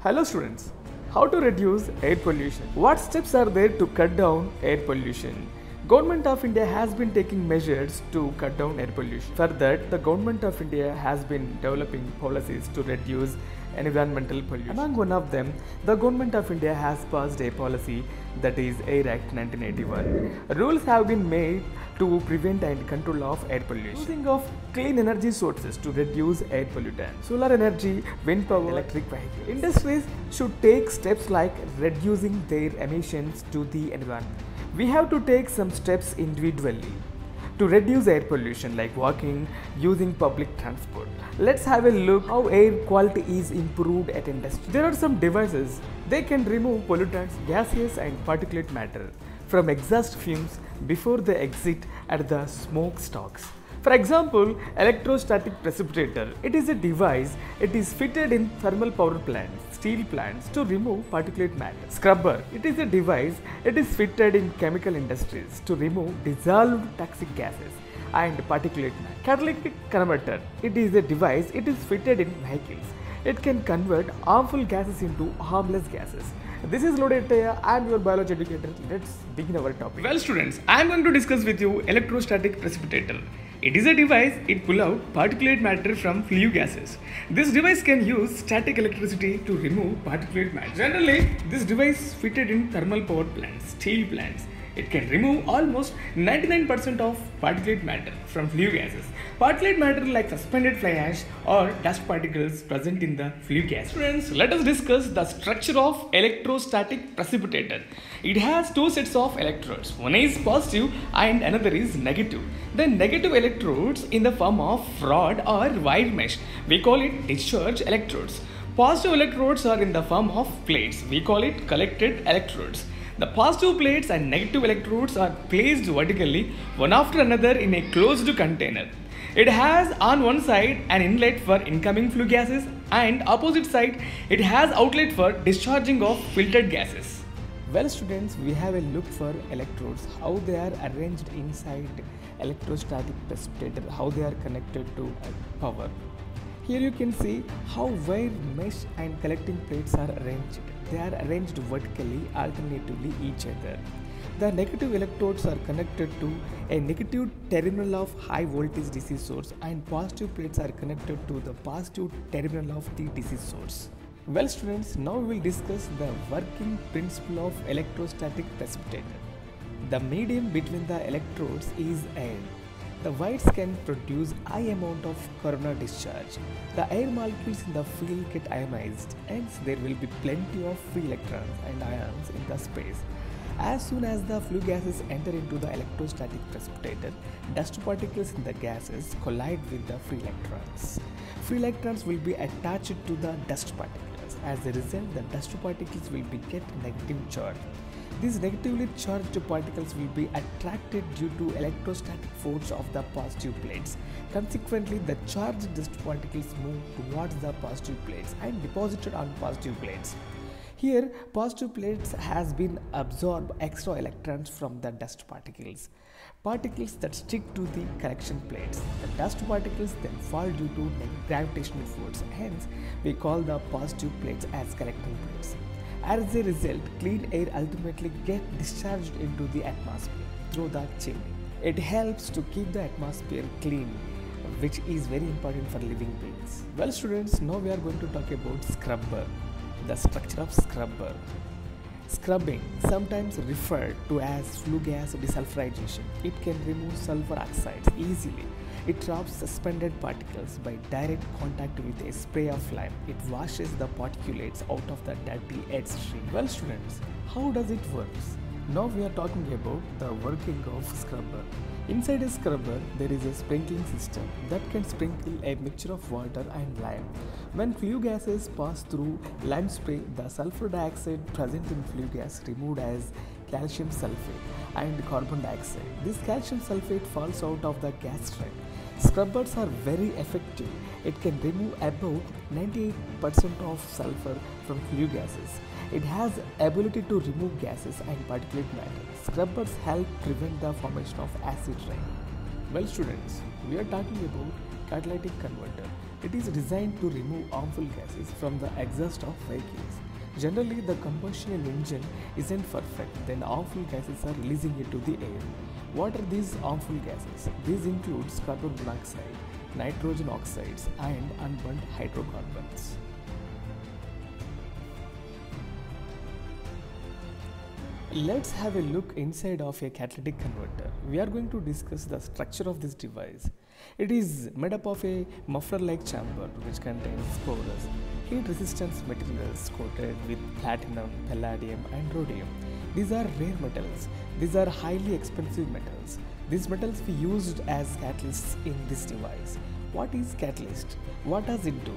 Hello students, how to reduce air pollution? What steps are there to cut down air pollution? Government of India has been taking measures to cut down air pollution. For that, the Government of India has been developing policies to reduce environmental pollution. Among one of them, the Government of India has passed a policy that is Air Act 1981. Rules have been made to prevent and control of air pollution. Using of clean energy sources to reduce air pollutants. Solar energy, wind power, electric vehicles. Industries should take steps like reducing their emissions to the environment. We have to take some steps individually to reduce air pollution like walking, using public transport. Let's have a look how air quality is improved at industry. There are some devices. They can remove pollutants, gases and particulate matter from exhaust fumes before they exit at the smokestacks. For example, electrostatic precipitator. It is a device. It is fitted in thermal power plants, steel plants to remove particulate matter. Scrubber. It is a device. It is fitted in chemical industries to remove dissolved toxic gases and particulate matter. Catalytic converter. It is a device. It is fitted in vehicles. It can convert harmful gases into harmless gases. This is Lodetaya. I am your biology educator. Let's begin our topic. Well students, I am going to discuss with you electrostatic precipitator. It is a device. It pulls out particulate matter from flue gases. This device can use static electricity to remove particulate matter. Generally, this device is fitted in thermal power plants, steel plants. It can remove almost 99% of particulate matter from flue gases. Particulate matter like suspended fly ash or dust particles present in the flue gas. Friends, let us discuss the structure of electrostatic precipitator. It has two sets of electrodes. One is positive and another is negative. The negative electrodes in the form of rod or wire mesh. We call it discharge electrodes. Positive electrodes are in the form of plates. We call it collected electrodes. The positive plates and negative electrodes are placed vertically one after another in a closed container. It has on one side an inlet for incoming flue gases and opposite side it has outlet for discharging of filtered gases. Well students, we have a look for electrodes, how they are arranged inside electrostatic precipitator, how they are connected to power. Here you can see how wire mesh and collecting plates are arranged. They are arranged vertically, alternatively each other. The negative electrodes are connected to a negative terminal of high voltage DC source and positive plates are connected to the positive terminal of the DC source. Well students, now we will discuss the working principle of electrostatic precipitator. The medium between the electrodes is air. The wires can produce high amount of corona discharge. The air molecules in the field get ionized, hence there will be plenty of free electrons and ions in the space. As soon as the flue gases enter into the electrostatic precipitator, dust particles in the gases collide with the free electrons. Free electrons will be attached to the dust particles. As a result, the dust particles will be get negative charge. These negatively charged particles will be attracted due to electrostatic force of the positive plates. Consequently, the charged dust particles move towards the positive plates and deposited on positive plates. Here, positive plates has been absorbed extra electrons from the dust particles. Particles that stick to the collection plates. The dust particles then fall due to gravitational force. Hence, we call the positive plates as collecting plates. As a result, clean air ultimately gets discharged into the atmosphere through the chimney. It helps to keep the atmosphere clean, which is very important for living beings. Well students, now we are going to talk about scrubber, the structure of scrubber. Scrubbing, sometimes referred to as flue gas desulfurization. It can remove sulfur oxides easily. It traps suspended particles by direct contact with a spray of lime. It washes the particulates out of the dirty air stream. Well students, how does it work? Now we are talking about the working of scrubber. Inside a scrubber, there is a sprinkling system that can sprinkle a mixture of water and lime. When flue gases pass through lime spray, the sulfur dioxide present in flue gas removed as calcium sulfate and carbon dioxide. This calcium sulfate falls out of the gas stream. Scrubbers are very effective. It can remove about 98% of sulfur from flue gases. It has ability to remove gases and particulate matter. Scrubbers help prevent the formation of acid rain. Well students, we are talking about catalytic converter. It is designed to remove harmful gases from the exhaust of vehicles. Generally, the combustion engine isn't perfect, then harmful gases are releasing into the air. What are these harmful gases? These includes carbon monoxide, nitrogen oxides, and unburnt hydrocarbons. Let's have a look inside of a catalytic converter. We are going to discuss the structure of this device. It is made up of a muffler-like chamber which contains porous, heat-resistant materials coated with platinum, palladium and rhodium. These are rare metals. These are highly expensive metals. These metals we used as catalysts in this device. What is catalyst? What does it do?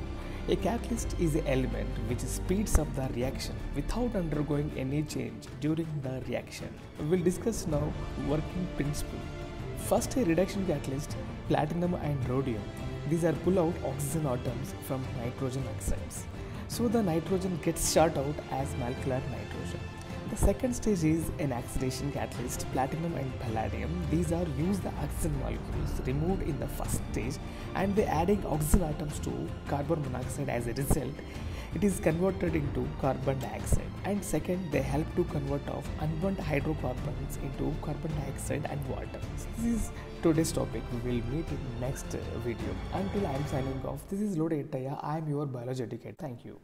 A catalyst is an element which speeds up the reaction without undergoing any change during the reaction. We will discuss now working principle. First, a reduction catalyst, platinum and rhodium. These are pull out oxygen atoms from nitrogen oxides. So the nitrogen gets shot out as molecular nitrogen. The second stage is an oxidation catalyst, platinum and palladium. These are used the oxygen molecules removed in the first stage and they adding oxygen atoms to carbon monoxide. As a result, it is converted into carbon dioxide. And second, they help to convert of unburnt hydrocarbons into carbon dioxide and water. This is today's topic. We will meet in next video. Until I am signing off, this is Lode Ettaya. I am your biology educator. Thank you.